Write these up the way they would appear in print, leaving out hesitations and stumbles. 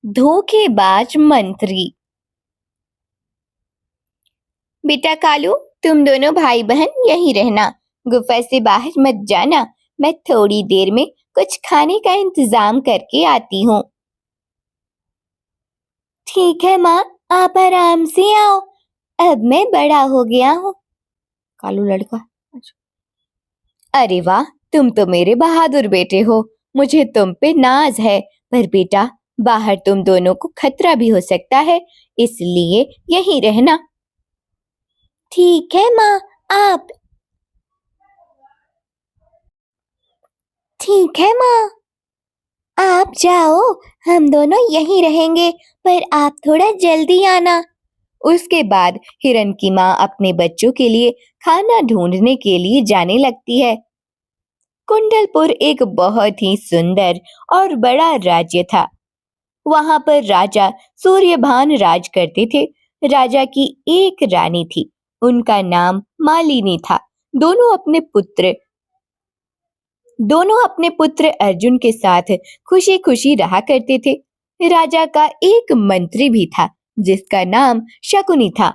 धोखेबाज मंत्री। बेटा कालू, तुम दोनों भाई बहन यहीं रहना, गुफा से बाहर मत जाना। मैं थोड़ी देर में कुछ खाने का इंतजाम करके आती हूँ। ठीक है माँ, आप आराम से आओ, अब मैं बड़ा हो गया हूँ। कालू लड़का। अरे वाह, तुम तो मेरे बहादुर बेटे हो, मुझे तुम पे नाज है। पर बेटा, बाहर तुम दोनों को खतरा भी हो सकता है, इसलिए यहीं रहना। ठीक है माँ, आप। ठीक है माँ, आप जाओ, हम दोनों यहीं रहेंगे, पर आप थोड़ा जल्दी आना। उसके बाद हिरन की माँ अपने बच्चों के लिए खाना ढूंढने के लिए जाने लगती है। कुंडलपुर एक बहुत ही सुंदर और बड़ा राज्य था। वहां पर राजा सूर्यभान राज करते थे। राजा की एक रानी थी, उनका नाम मालिनी था। दोनों अपने पुत्र दोनों अपने पुत्र अर्जुन के साथ खुशी खुशी रहा करते थे। राजा का एक मंत्री भी था, जिसका नाम शकुनी था।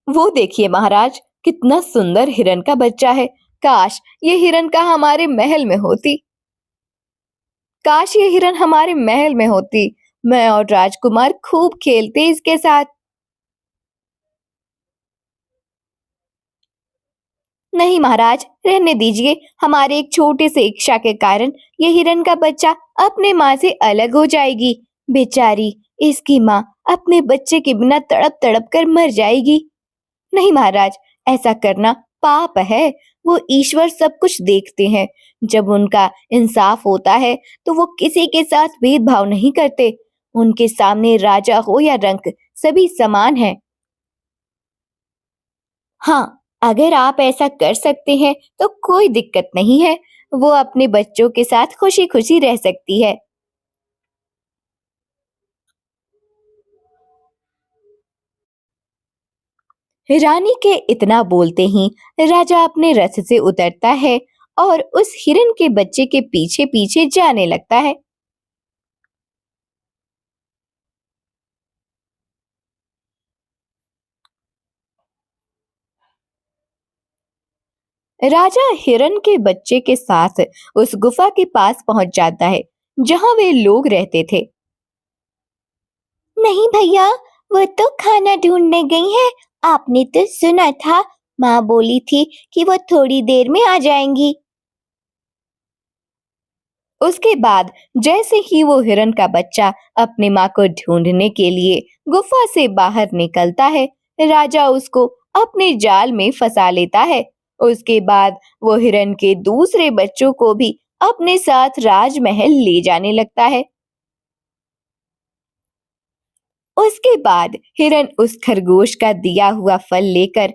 वो देखिए महाराज, कितना सुंदर हिरन का बच्चा है। काश ये हिरन का हमारे महल में होती। काश ये हिरन हमारे महल में होती, मैं और राजकुमार खूब खेलते इसके साथ। नहीं महाराज, रहने दीजिए। हमारे एक छोटे से इच्छा के कारण ये हिरन का बच्चा अपने माँ से अलग हो जाएगी। बेचारी, इसकी माँ अपने बच्चे के बिना तड़प तड़प कर मर जाएगी। नहीं महाराज, ऐसा करना पाप है। वो ईश्वर सब कुछ देखते हैं। जब उनका इंसाफ होता है तो वो किसी के साथ भेदभाव नहीं करते। उनके सामने राजा हो या रंक, सभी समान हैं। हाँ, अगर आप ऐसा कर सकते हैं तो कोई दिक्कत नहीं है। वो अपने बच्चों के साथ खुशी खुशी रह सकती है। रानी के इतना बोलते ही राजा अपने रथ से उतरता है और उस हिरन के बच्चे के पीछे पीछे जाने लगता है। राजा हिरन के बच्चे के साथ उस गुफा के पास पहुंच जाता है, जहां वे लोग रहते थे। नहीं भैया, वो तो खाना ढूंढने गई है। आपने तो सुना था, माँ बोली थी कि वो थोड़ी देर में आ जाएंगी। उसके बाद जैसे ही वो हिरन का बच्चा अपनी माँ को ढूंढने के लिए गुफा से बाहर निकलता है, राजा उसको अपने जाल में फंसा लेता है। उसके बाद वो हिरन के दूसरे बच्चों को भी अपने साथ राजमहल ले जाने लगता है। उसके बाद हिरन उस खरगोश का दिया हुआ फल लेकर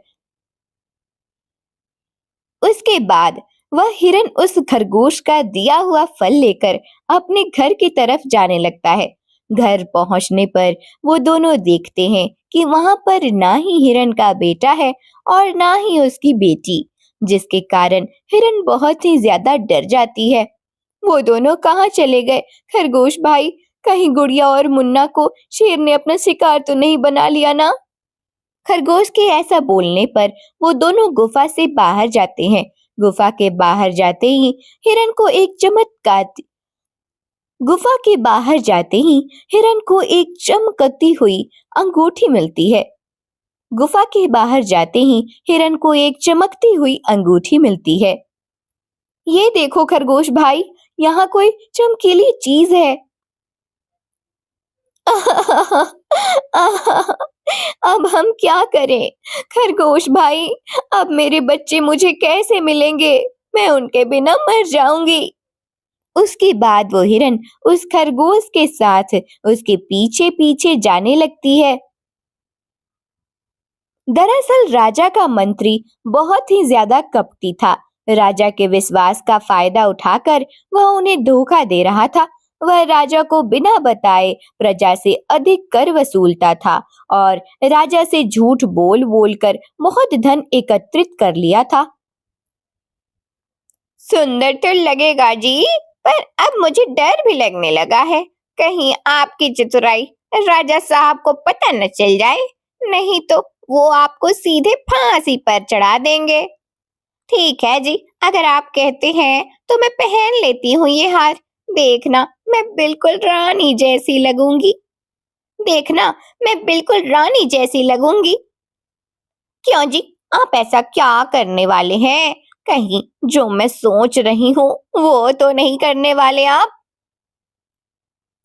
उसके बाद वह हिरन उस खरगोश का दिया हुआ फल लेकर अपने घर की तरफ जाने लगता है। घर पहुंचने पर वो दोनों देखते हैं कि वहां पर ना ही हिरन का बेटा है और ना ही उसकी बेटी, जिसके कारण हिरन बहुत ही ज्यादा डर जाती है। वो दोनों कहाँ चले गए? खरगोश भाई, कहीं गुड़िया और मुन्ना को शेर ने अपना शिकार तो नहीं बना लिया ना? खरगोश के ऐसा बोलने पर वो दोनों गुफा से बाहर जाते हैं। गुफा के बाहर जाते ही हिरन को एक चमत्कार गुफा के बाहर जाते ही हिरन को एक चमकती हुई अंगूठी मिलती है। गुफा के बाहर जाते ही हिरन को एक चमकती हुई अंगूठी मिलती है। ये देखो खरगोश भाई, यहाँ कोई चमकीली चीज है। अब हम क्या करें? खरगोश भाई, अब मेरे बच्चे मुझे कैसे मिलेंगे? मैं उनके बिना मर जाऊंगी। उसके बाद वो हिरन उस खरगोश के साथ उसके पीछे पीछे जाने लगती है। दरअसल राजा का मंत्री बहुत ही ज्यादा कपटी था। राजा के विश्वास का फायदा उठाकर वह उन्हें धोखा दे रहा था। वह राजा को बिना बताए प्रजा से अधिक कर वसूलता था और राजा से झूठ बोल बोल कर बहुत धन एकत्रित कर लिया था। सुंदर तो लगेगा जी, पर अब मुझे डर भी लगने लगा है। कहीं आपकी चतुराई राजा साहब को पता न चल जाए, नहीं तो वो आपको सीधे फांसी पर चढ़ा देंगे। ठीक है जी, अगर आप कहते हैं तो मैं पहन लेती हूँ ये हार। देखना, मैं बिल्कुल रानी जैसी लगूंगी। देखना, मैं बिल्कुल रानी जैसी लगूंगी। क्यों जी, आप ऐसा क्या करने वाले हैं? कहीं जो मैं सोच रही हूँ वो तो नहीं करने वाले आप?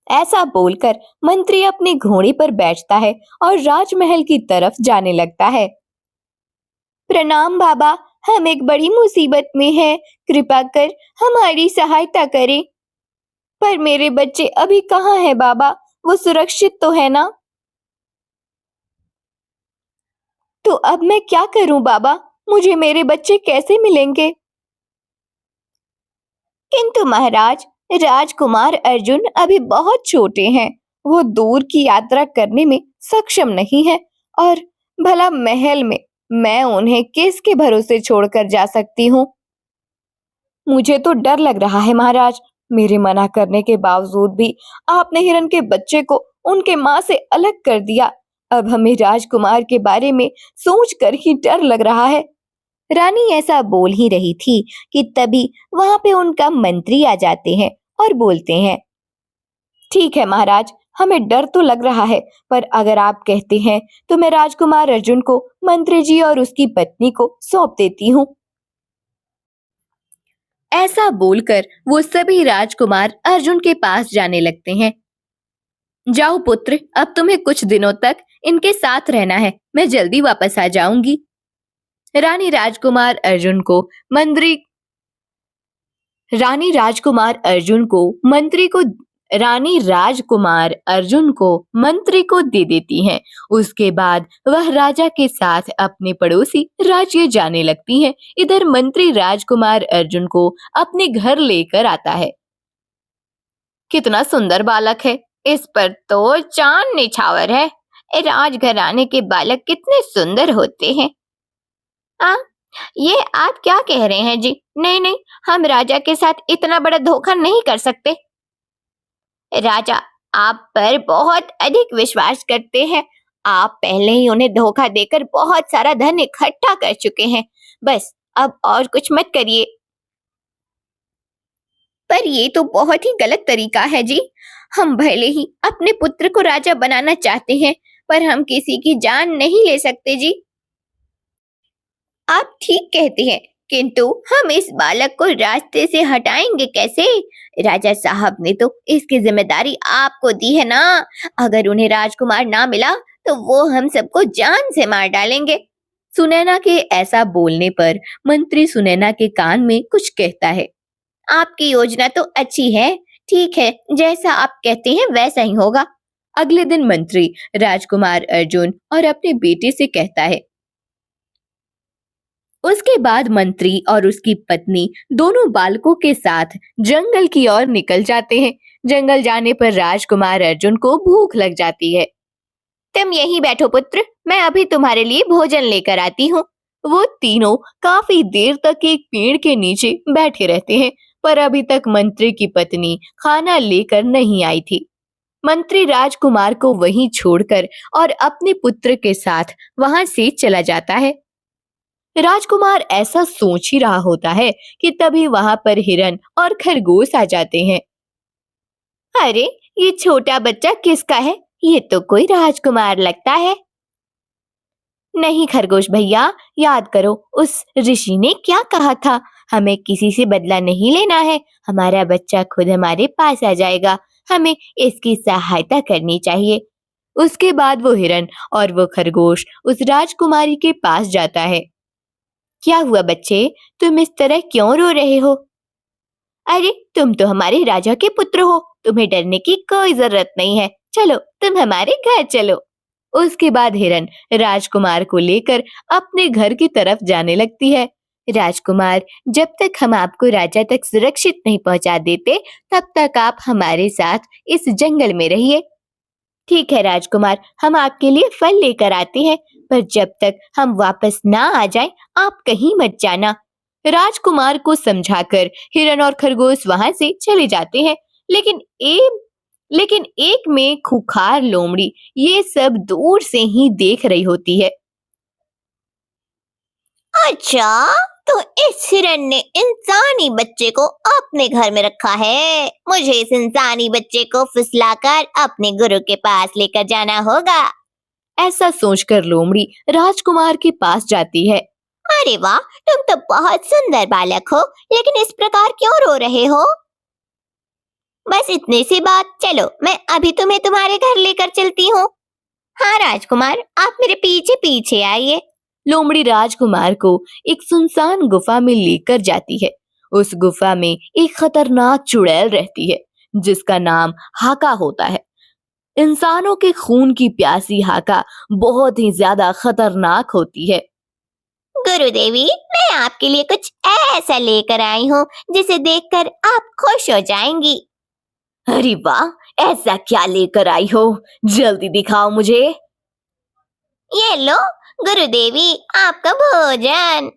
ऐसा बोलकर मंत्री अपने घोड़े पर बैठता है और राजमहल की तरफ जाने लगता है। प्रणाम बाबा, हम एक बड़ी मुसीबत में हैं, कृपा कर हमारी सहायता करें। पर मेरे बच्चे अभी कहाँ हैं बाबा? वो सुरक्षित तो है ना? तो अब मैं क्या करूं बाबा? मुझे मेरे बच्चे कैसे मिलेंगे? किंतु महाराज, राजकुमार अर्जुन अभी बहुत छोटे हैं। वो दूर की यात्रा करने में सक्षम नहीं है और भला महल में मैं उन्हें किसके भरोसे छोड़कर जा सकती हूँ? मुझे तो डर लग रहा है महाराज। मेरे मना करने के बावजूद भी आपने हिरण के बच्चे को उनके माँ से अलग कर दिया। अब हमें राजकुमार के बारे में सोचकर ही डर लग रहा है। रानी ऐसा बोल ही रही थी कि तभी वहां पे उनका मंत्री आ जाते हैं और बोलते हैं, ठीक है महाराज, हमें डर तो लग रहा है, पर अगर आप कहते हैं तो मैं राजकुमार अर्जुन को मंत्री जी और उसकी पत्नी को सौंप देती हूँ। ऐसा बोलकर वो सभी राजकुमार अर्जुन के पास जाने लगते हैं। जाओ पुत्र, अब तुम्हें कुछ दिनों तक इनके साथ रहना है, मैं जल्दी वापस आ जाऊंगी। रानी राजकुमार अर्जुन को मंत्री रानी राजकुमार अर्जुन को मंत्री को रानी राजकुमार अर्जुन को मंत्री को दे देती हैं। उसके बाद वह राजा के साथ अपने पड़ोसी राज्य जाने लगती हैं। इधर मंत्री राजकुमार अर्जुन को अपने घर लेकर आता है। कितना सुंदर बालक है, इस पर तो चांद निछावर है। राजघराने के बालक कितने सुंदर होते हैं। आ, ये आप क्या कह रहे हैं जी? नहीं नहीं, हम राजा के साथ इतना बड़ा धोखा नहीं कर सकते। राजा आप पर बहुत अधिक विश्वास करते हैं। आप पहले ही उन्हें धोखा देकर बहुत सारा धन इकट्ठा कर चुके हैं। बस अब और कुछ मत करिए। पर ये तो बहुत ही गलत तरीका है जी। हम भले ही अपने पुत्र को राजा बनाना चाहते हैं, पर हम किसी की जान नहीं ले सकते जी। आप ठीक कहते हैं, किंतु हम इस बालक को रास्ते से हटाएंगे कैसे? राजा साहब ने तो इसकी जिम्मेदारी आपको दी है ना। अगर उन्हें राजकुमार ना मिला तो वो हम सबको जान से मार डालेंगे। सुनैना के ऐसा बोलने पर मंत्री सुनैना के कान में कुछ कहता है। आपकी योजना तो अच्छी है, ठीक है, जैसा आप कहते हैं वैसा ही होगा। अगले दिन मंत्री राजकुमार अर्जुन और अपने बेटे से कहता है। उसके बाद मंत्री और उसकी पत्नी दोनों बालकों के साथ जंगल की ओर निकल जाते हैं। जंगल जाने पर राजकुमार अर्जुन को भूख लग जाती है। तुम यहीं बैठो पुत्र, मैं अभी तुम्हारे लिए भोजन लेकर आती हूँ। वो तीनों काफी देर तक एक पेड़ के नीचे बैठे रहते हैं, पर अभी तक मंत्री की पत्नी खाना लेकर नहीं आई थी। मंत्री राजकुमार को वहीं छोड़कर और अपने पुत्र के साथ वहां से चला जाता है। राजकुमार ऐसा सोच ही रहा होता है कि तभी वहां पर हिरन और खरगोश आ जाते हैं। अरे, ये छोटा बच्चा किसका है? ये तो कोई राजकुमार लगता है। नहीं खरगोश भैया, याद करो उस ऋषि ने क्या कहा था, हमें किसी से बदला नहीं लेना है। हमारा बच्चा खुद हमारे पास आ जाएगा, हमें इसकी सहायता करनी चाहिए। उसके बाद वो हिरन और वो खरगोश उस राजकुमारी के पास जाता है। क्या हुआ बच्चे, तुम इस तरह क्यों रो रहे हो? अरे, तुम तो हमारे राजा के पुत्र हो, तुम्हें डरने की कोई जरूरत नहीं है। चलो, तुम हमारे घर चलो। उसके बाद हिरन राजकुमार को लेकर अपने घर की तरफ जाने लगती है। राजकुमार, जब तक हम आपको राजा तक सुरक्षित नहीं पहुंचा देते, तब तक आप हमारे साथ इस जंगल में रहिए। ठीक है राजकुमार, हम आपके लिए फल लेकर आते हैं, पर जब तक हम वापस ना आ जाएं, आप कहीं मत जाना। राजकुमार को समझाकर हिरन और खरगोश वहां से चले जाते हैं, लेकिन लेकिन एक में खूंखार लोमड़ी ये सब दूर से ही देख रही होती है। अच्छा, तो इस हिरण ने इंसानी बच्चे को अपने घर में रखा है। मुझे इस इंसानी बच्चे को फुसलाकर अपने गुरु के पास लेकर जाना होगा। ऐसा सोचकर लोमड़ी राजकुमार के पास जाती है। अरे वाह, तुम तो बहुत सुंदर बालक हो, लेकिन इस प्रकार क्यों रो रहे हो? बस इतनी सी बात, चलो मैं अभी तुम्हें तुम्हारे घर लेकर चलती हूँ। हाँ राजकुमार, आप मेरे पीछे पीछे आइए। लोमड़ी राजकुमार को एक सुनसान गुफा में लेकर जाती है। उस गुफा में एक खतरनाक चुड़ैल रहती है जिसका नाम हाका होता है। इंसानों के खून की प्यासी हाका बहुत ही ज्यादा खतरनाक होती है। गुरुदेवी, मैं आपके लिए कुछ ऐसा लेकर आई हूँ जिसे देखकर आप खुश हो जाएंगी। अरे वाह, ऐसा क्या लेकर आई हो? जल्दी दिखाओ मुझे। ये लो गुरुदेवी, आपका भोजन।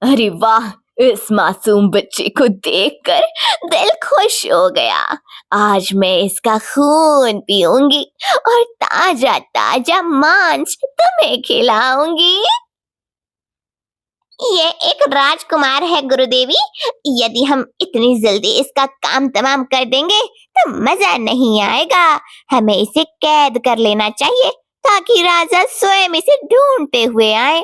अरे वाह, इस मासूम बच्चे को देखकर दिल खुश हो गया। आज मैं इसका खून पीऊंगी और ताजा ताजा मांस तुम्हें खिलाऊंगी। ये एक राजकुमार है गुरुदेवी। यदि हम इतनी जल्दी इसका काम तमाम कर देंगे तो मजा नहीं आएगा। हमें इसे कैद कर लेना चाहिए ताकि राजा स्वयं इसे ढूंढते हुए आए।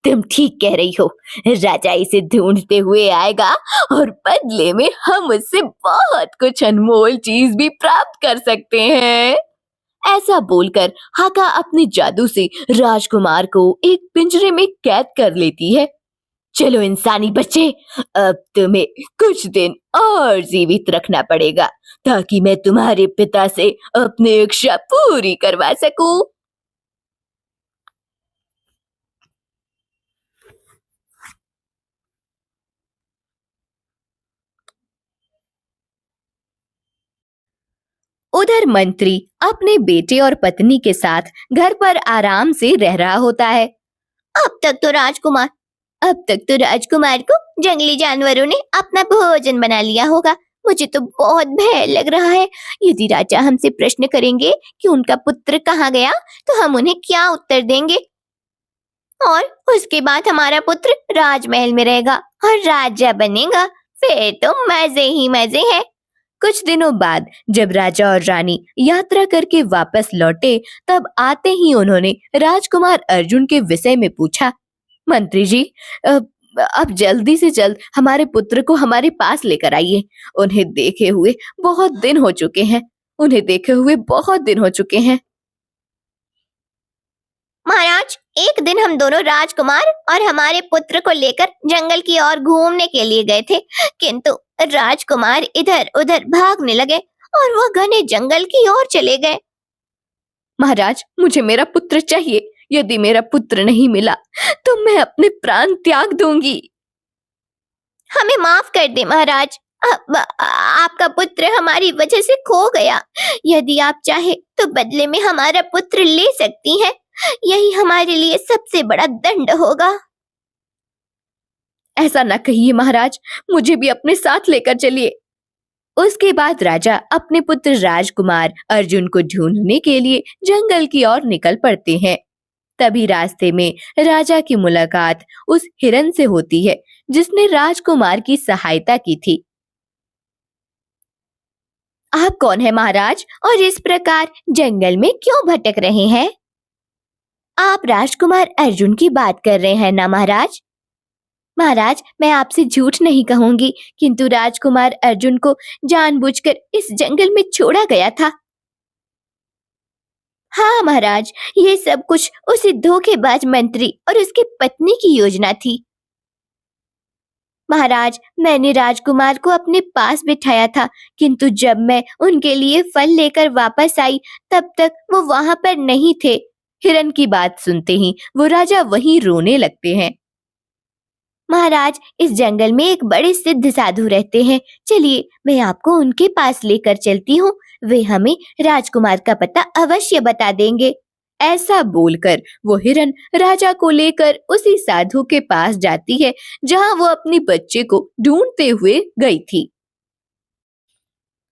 तुम ठीक कह रही हो। राजा इसे ढूंढते हुए आएगा और बदले में हम उससे बहुत कुछ अनमोल चीज भी प्राप्त कर सकते हैं। ऐसा बोलकर हाका अपने जादू से राजकुमार को एक पिंजरे में कैद कर लेती है। चलो इंसानी बच्चे, अब तुम्हें कुछ दिन और जीवित रखना पड़ेगा ताकि मैं तुम्हारे पिता से अपनी इच्छा पूरी करवा सकूं। उधर मंत्री अपने बेटे और पत्नी के साथ घर पर आराम से रह रहा होता है। अब तक तो राजकुमार को जंगली जानवरों ने अपना भोजन बना लिया होगा। मुझे तो बहुत भय लग रहा है। यदि राजा हमसे प्रश्न करेंगे कि उनका पुत्र कहाँ गया, तो हम उन्हें क्या उत्तर देंगे? और उसके बाद हमारा पुत्र राजमहल में रहेगा और राजा बनेगा। फिर तो मजे ही मजे हैं। कुछ दिनों बाद जब राजा और रानी यात्रा करके वापस लौटे, तब आते ही उन्होंने राजकुमार अर्जुन के विषय में पूछा। मंत्री जी, अब जल्दी से जल्द हमारे पुत्र को हमारे पास लेकर आइए। उन्हें देखे हुए बहुत दिन हो चुके हैं। महाराज, एक दिन हम दोनों राजकुमार और हमारे पुत्र को लेकर जंगल की ओर घूमने के लिए गए थे, किंतु राजकुमार इधर उधर भागने लगे और वो घने जंगल की ओर चले गए। महाराज, मुझे मेरा पुत्र चाहिए। यदि मेरा पुत्र नहीं मिला तो मैं अपने प्राण त्याग दूंगी। हमें माफ कर दे महाराज, आपका पुत्र हमारी वजह से खो गया। यदि आप चाहे तो बदले में हमारा पुत्र ले सकती हैं। यही हमारे लिए सबसे बड़ा दंड होगा। ऐसा न कहिए महाराज, मुझे भी अपने साथ लेकर चलिए। उसके बाद राजा अपने पुत्र राजकुमार अर्जुन को ढूंढने के लिए जंगल की ओर निकल पड़ते हैं। तभी रास्ते में राजा की मुलाकात उस हिरन से होती है जिसने राजकुमार की सहायता की थी। आप कौन है महाराज, और इस प्रकार जंगल में क्यों भटक रहे हैं? आप राजकुमार अर्जुन की बात कर रहे हैं ना महाराज? महाराज, मैं आपसे झूठ नहीं कहूंगी, किंतु राजकुमार अर्जुन को जानबूझकर इस जंगल में छोड़ा गया था। हाँ महाराज, ये सब कुछ उसी धोखेबाज मंत्री और उसकी पत्नी की योजना थी। महाराज, मैंने राजकुमार को अपने पास बिठाया था, किंतु जब मैं उनके लिए फल लेकर वापस आई तब तक वो वहां पर नहीं थे। हिरन की बात सुनते ही वो राजा वहीं रोने लगते हैं। महाराज, इस जंगल में एक बड़े सिद्ध साधु रहते हैं। चलिए, मैं आपको उनके पास लेकर चलती हूँ। वे हमें राजकुमार का पता अवश्य बता देंगे। ऐसा बोलकर वो हिरन राजा को लेकर उसी साधु के पास जाती है जहाँ वो अपनी बच्चे को ढूंढते हुए गई थी।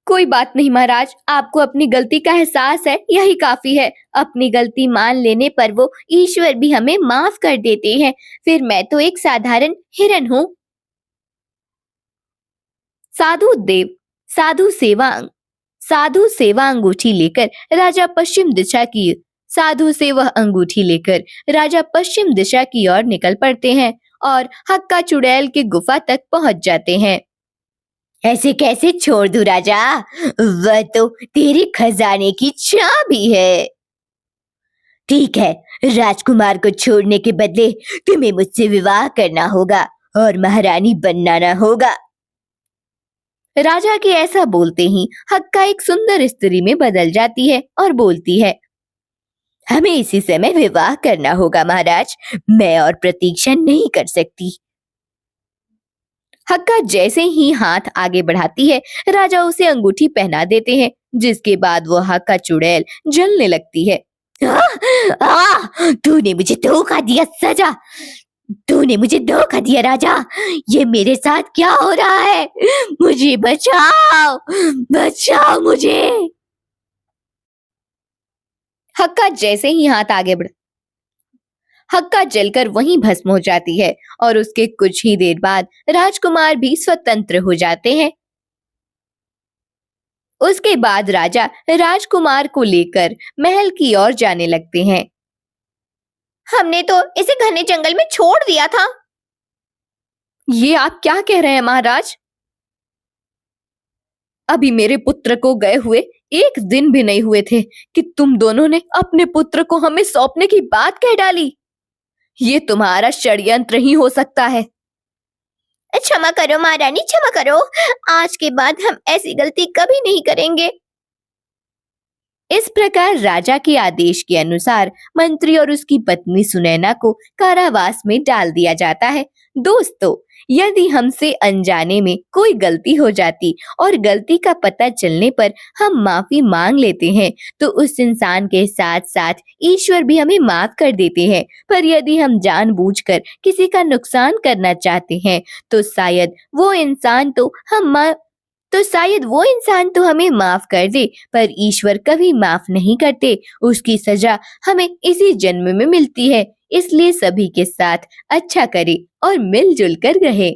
कोई बात नहीं महाराज, आपको अपनी गलती का एहसास है, यही काफी है। अपनी गलती मान लेने पर वो ईश्वर भी हमें माफ कर देते हैं। फिर मैं तो एक साधारण हिरन हूँ। साधु देव साधु सेवा अंगूठी लेकर राजा पश्चिम दिशा की साधु से वह अंगूठी लेकर राजा पश्चिम दिशा की ओर निकल पड़ते हैं और हक्का चुड़ैल की गुफा तक पहुंच जाते हैं। ऐसे कैसे छोड़ दूं राजा, वह तो तेरे खजाने की चाबी है। ठीक है, राजकुमार को छोड़ने के बदले तुम्हें मुझसे विवाह करना होगा और महारानी बनना होगा। राजा के ऐसा बोलते ही हक्का एक सुंदर स्त्री में बदल जाती है और बोलती है, हमें इसी समय विवाह करना होगा महाराज, मैं और प्रतीक्षा नहीं कर सकती। हक्का जैसे ही हाथ आगे बढ़ाती है, राजा उसे अंगूठी पहना देते हैं, जिसके बाद वो हक्का चुड़ैल जलने लगती है। तूने मुझे धोखा दिया सजा, तूने मुझे धोखा दिया राजा, ये मेरे साथ क्या हो रहा है? मुझे बचाओ, बचाओ मुझे। हक्का जैसे ही हाथ आगे बढ़ हक्का जलकर वहीं भस्म हो जाती है और उसके कुछ ही देर बाद राजकुमार भी स्वतंत्र हो जाते हैं। उसके बाद राजा राजकुमार को लेकर महल की ओर जाने लगते हैं। हमने तो इसे घने जंगल में छोड़ दिया था। ये आप क्या कह रहे हैं महाराज? अभी मेरे पुत्र को गए हुए 1 दिन भी नहीं हुए थे कि तुम दोनों ने अपने पुत्र को हमें सौंपने की बात कह डाली। ये तुम्हारा षड्यंत्र ही हो सकता है। क्षमा करो महारानी, क्षमा करो। आज के बाद हम ऐसी गलती कभी नहीं करेंगे। इस प्रकार राजा के आदेश के अनुसार मंत्री और उसकी पत्नी सुनैना को कारावास में डाल दिया जाता है। दोस्तों, यदि हमसे अनजाने में कोई गलती हो जाती और गलती का पता चलने पर हम माफी मांग लेते हैं, तो उस इंसान के साथ साथ ईश्वर भी हमें माफ कर देते हैं। पर यदि हम जानबूझकर किसी का नुकसान करना चाहते हैं, तो शायद वो इंसान तो हमें माफ कर दे, पर ईश्वर कभी माफ नहीं करते। उसकी सजा हमें इसी जन्म में मिलती है। इसलिए सभी के साथ अच्छा करें और मिलजुल कर रहें।